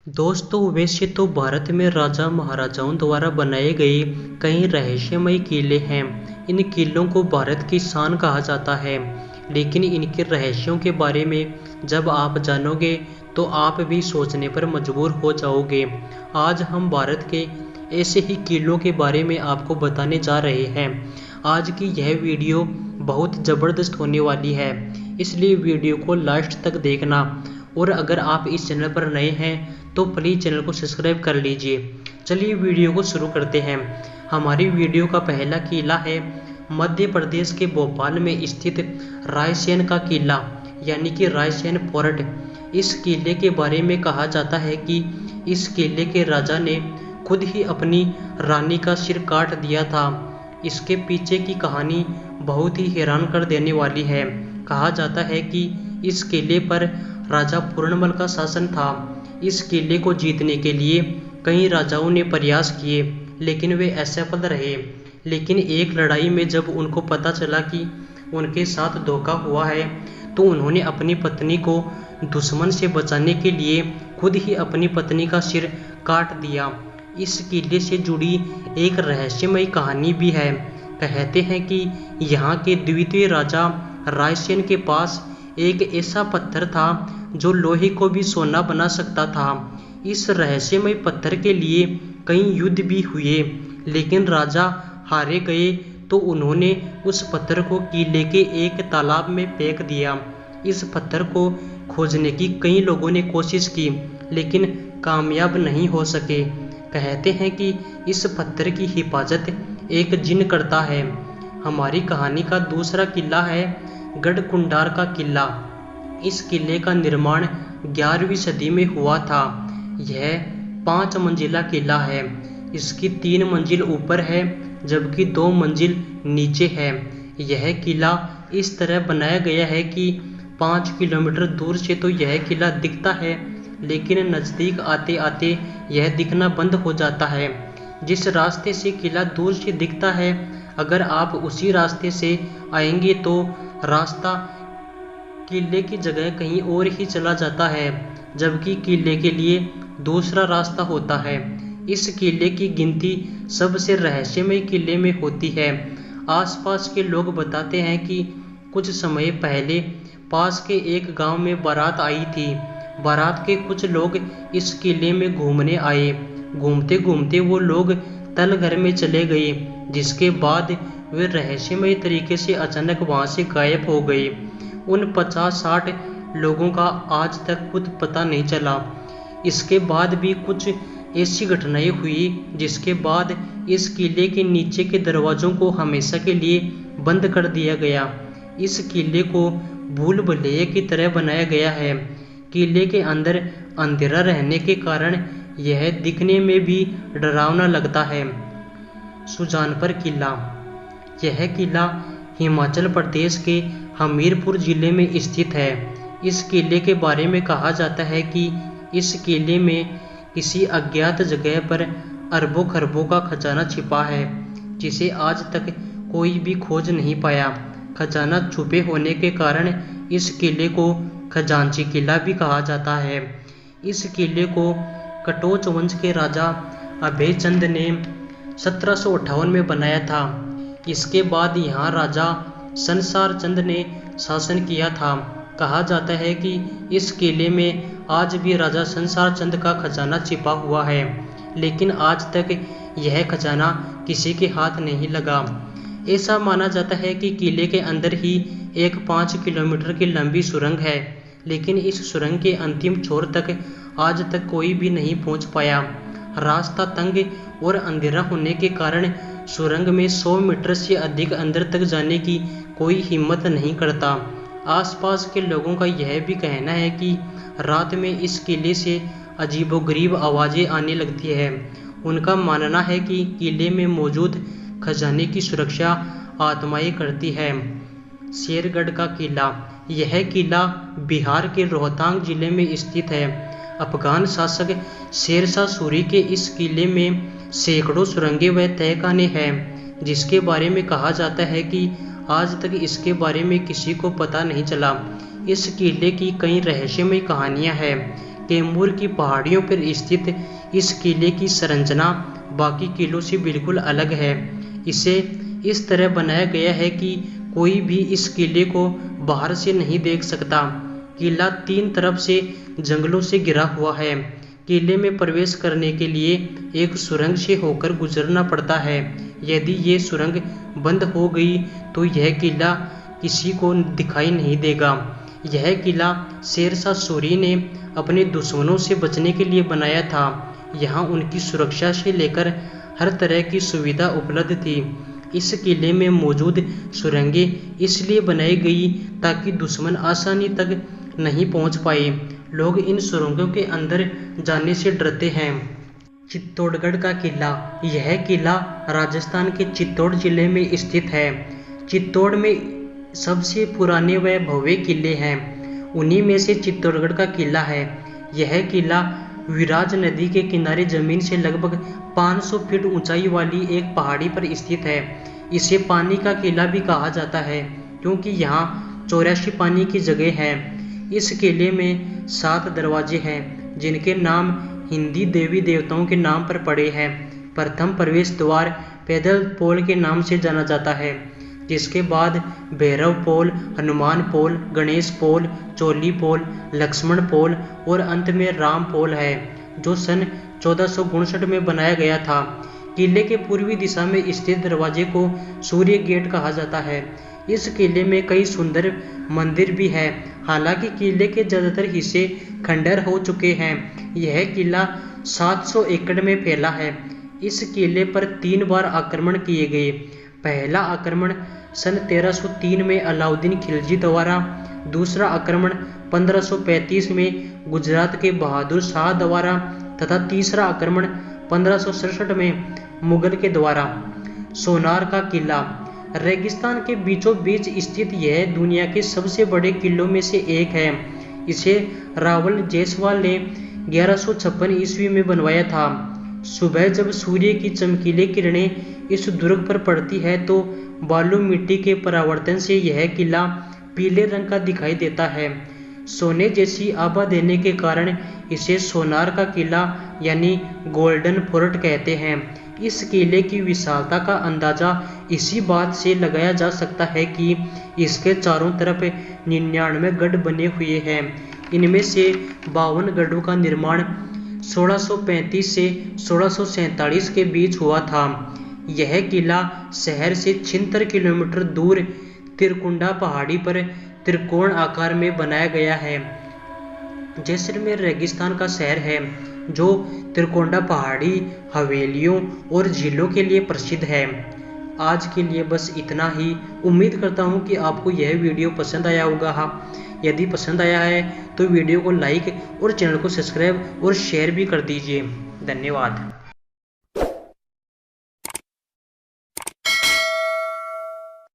दोस्तों, वैसे तो भारत में राजा महाराजाओं द्वारा बनाए गए कई रहस्यमय किले हैं। इन किलों को भारत की शान कहा जाता है, लेकिन इनके रहस्यों के बारे में जब आप जानोगे तो आप भी सोचने पर मजबूर हो जाओगे। आज हम भारत के ऐसे ही किलों के बारे में आपको बताने जा रहे हैं। आज की यह वीडियो बहुत ज़बरदस्त होने वाली है, इसलिए वीडियो को लास्ट तक देखना। और अगर आप इस चैनल पर नए हैं तो प्लीज़ चैनल को सब्सक्राइब कर लीजिए। चलिए वीडियो को शुरू करते हैं। हमारी वीडियो का पहला किला है मध्य प्रदेश के भोपाल में स्थित रायसेन का किला, यानी कि रायसेन फोर्ट। इस किले के बारे में कहा जाता है कि इस किले के राजा ने खुद ही अपनी रानी का सिर काट दिया था। इसके पीछे की कहानी बहुत ही हैरान कर देने वाली है। कहा जाता है कि इस किले पर राजा पूर्णमल का शासन था। इस किले को जीतने के लिए कई राजाओं ने प्रयास किए, लेकिन वे असफल रहे। लेकिन एक लड़ाई में जब उनको पता चला कि उनके साथ धोखा हुआ है, तो उन्होंने अपनी पत्नी को दुश्मन से बचाने के लिए खुद ही अपनी पत्नी का सिर काट दिया। इस किले से जुड़ी एक रहस्यमय कहानी भी है। कहते हैं कि यहाँ के द्वितीय राजा रायसेन के पास एक ऐसा पत्थर था जो लोहे को भी सोना बना सकता था। इस रहस्यमय पत्थर के लिए कई युद्ध भी हुए, लेकिन राजा हारे गए तो उन्होंने उस पत्थर को किले के एक तालाब में फेंक दिया। इस पत्थर को खोजने की कई लोगों ने कोशिश की, लेकिन कामयाब नहीं हो सके। कहते हैं कि इस पत्थर की हिफाजत एक जिन करता है। हमारी कहानी का दूसरा किला है गढ़कुंडार का किला। इस किले का निर्माण 11वीं सदी में हुआ था। यह 5 मंजिला किला है। इसकी 3 मंजिल ऊपर है, जबकि 2 मंजिल नीचे है। यह किला इस तरह बनाया गया है कि 5 किलोमीटर दूर से तो यह किला दिखता है, लेकिन नज़दीक आते आते यह दिखना बंद हो जाता है। जिस रास्ते से किला दूर से दिखता है, अगर आप उसी रास्ते से आएंगे तो रास्ता किले की जगह कहीं और ही चला जाता है, जबकि किले के लिए दूसरा रास्ता होता है। इस किले की गिनती सबसे रहस्यमय किले में होती है। आसपास के लोग बताते हैं कि कुछ समय पहले पास के एक गांव में बारात आई थी। बारात के कुछ लोग इस किले में घूमने आए। घूमते घूमते वो लोग तलघर में चले गए, जिसके बाद वे रहस्यमय तरीके से अचानक वहां से गायब हो गए। उन 50-60 लोगों का आज तक खुद पता नहीं चला। इसके बाद भी कुछ ऐसी घटनाएं हुई जिसके बाद इस किले के नीचे के दरवाज़ों को हमेशा के लिए बंद कर दिया गया। इस किले को भूल भुलैया की तरह बनाया गया है। किले के अंदर अंधेरा रहने के कारण यह दिखने में भी डरावना लगता है। सुजानपुर किला। यह किला हिमाचल प्रदेश के हमीरपुर जिले में स्थित है। इस किले के बारे में कहा जाता है कि इस किले में किसी अज्ञात जगह पर अरबों खरबों का खजाना छिपा है, जिसे आज तक कोई भी खोज नहीं पाया। खजाना छुपे होने के कारण इस किले को खजांची किला भी कहा जाता है। इस किले को कटोच वंश के राजा अभय चंद ने 1758 में बनाया था। इसके बाद यहाँ राजा संसार चंद ने शासन किया था। कहा जाता है कि इस किले में आज भी राजा संसार चंद का खजाना छिपा हुआ है, लेकिन आज तक यह खजाना किसी के हाथ नहीं लगा। ऐसा माना जाता है कि किले के अंदर ही एक 5 किलोमीटर की लंबी सुरंग है, लेकिन इस सुरंग के अंतिम छोर तक आज तक कोई भी नहीं पहुंच पाया। रास्ता तंग और अंधेरा होने के कारण सुरंग में 100 मीटर से अधिक अंदर तक जाने की कोई हिम्मत नहीं करता। आसपास के लोगों का यह भी कहना है कि रात में इस किले से अजीबोगरीब आवाज़ें आने लगती है। उनका मानना है कि किले में मौजूद खजाने की सुरक्षा आत्माएं करती है। शेरगढ़ का किला। यह किला बिहार के रोहतांग जिले में स्थित है। अफगान शासक शेरशाह सूरी के इस किले में सैकड़ों सुरंगें व तहखाने हैं, जिसके बारे में कहा जाता है कि आज तक इसके बारे में किसी को पता नहीं चला। इस किले की कई रहस्यमय कहानियां हैं। कैमूर की पहाड़ियों पर स्थित इस किले की संरचना बाकी किलों से बिल्कुल अलग है। इसे इस तरह बनाया गया है कि कोई भी इस किले को बाहर से नहीं देख सकता। किला 3 तरफ से जंगलों से घिरा हुआ है। किले में प्रवेश करने के लिए एक सुरंग से होकर गुजरना पड़ता है। यदि ये सुरंग बंद हो गई तो यह किला किसी को दिखाई नहीं देगा। यह किला शेरशाह सूरी ने अपने दुश्मनों से बचने के लिए बनाया था। यहाँ उनकी सुरक्षा से लेकर हर तरह की सुविधा उपलब्ध थी। इस किले में मौजूद सुरंगें इसलिए बनाई गई ताकि दुश्मन आसानी तक नहीं पहुंच पाए। लोग इन सुरंगों के अंदर जाने से डरते हैं। चित्तौड़गढ़ का किला। यह किला राजस्थान के चित्तौड़ जिले में स्थित है। चित्तौड़ में सबसे पुराने व भव्य किले हैं। उन्हीं में से चित्तौड़गढ़ का किला है। यह किला विराज नदी के किनारे जमीन से लगभग 500 फीट ऊंचाई वाली एक पहाड़ी पर स्थित है। इसे पानी का किला भी कहा जाता है क्योंकि यहाँ 84 पानी की जगह है। इस किले में 7 दरवाजे हैं जिनके नाम हिंदी देवी देवताओं के नाम पर पड़े हैं। प्रथम प्रवेश द्वार पैदल पोल के नाम से जाना जाता है, जिसके बाद भैरव पोल, हनुमान पोल, गणेश पोल, चोली पोल, लक्ष्मण पोल और अंत में राम पोल है, जो सन 1459 में बनाया गया था। किले के पूर्वी दिशा में स्थित दरवाजे को सूर्य गेट कहा जाता है। इस किले में कई सुंदर मंदिर भी हैं। हालांकि किले के ज़्यादातर हिस्से खंडर हो चुके हैं। यह किला 700 एकड़ में फैला है। इस किले पर 3 बार आक्रमण किए गए। पहला आक्रमण सन 1303 में अलाउद्दीन खिलजी द्वारा, दूसरा आक्रमण 1535 में गुजरात के बहादुर शाह द्वारा तथा तीसरा आक्रमण 1567 में मुगल के द्वारा। सोनार का किला। रेगिस्तान के बीचों बीच स्थित यह दुनिया के सबसे बड़े किलों में से एक है। इसे रावल जयसवाल ने 1156 ईस्वी में बनवाया था। सुबह जब सूर्य की चमकीली किरणें इस दुर्ग पर पड़ती है तो बालू मिट्टी के परावर्तन से यह किला पीले रंग का दिखाई देता है। सोने जैसी आभा देने के कारण इसे सोनार का किला यानी गोल्डन फोर्ट कहते हैं। इस किले की विशालता का अंदाजा इसी बात से लगाया जा सकता है कि इसके चारों तरफ 99 गढ़ बने हुए हैं। इनमें से 52 गढ़ों का निर्माण 1635 से 1647 के बीच हुआ था। यह किला शहर से 76 किलोमीटर दूर तिरकुंडा पहाड़ी पर त्रिकोण आकार में बनाया गया है। जैसलमेर रेगिस्तान का शहर है जो त्रिकोंडा पहाड़ी, हवेलियों और झीलों के लिए प्रसिद्ध है। आज के लिए बस इतना ही। उम्मीद करता हूँ कि आपको यह वीडियो पसंद आया होगा। यदि पसंद आया है तो वीडियो को लाइक और चैनल को सब्सक्राइब और शेयर भी कर दीजिए। धन्यवाद।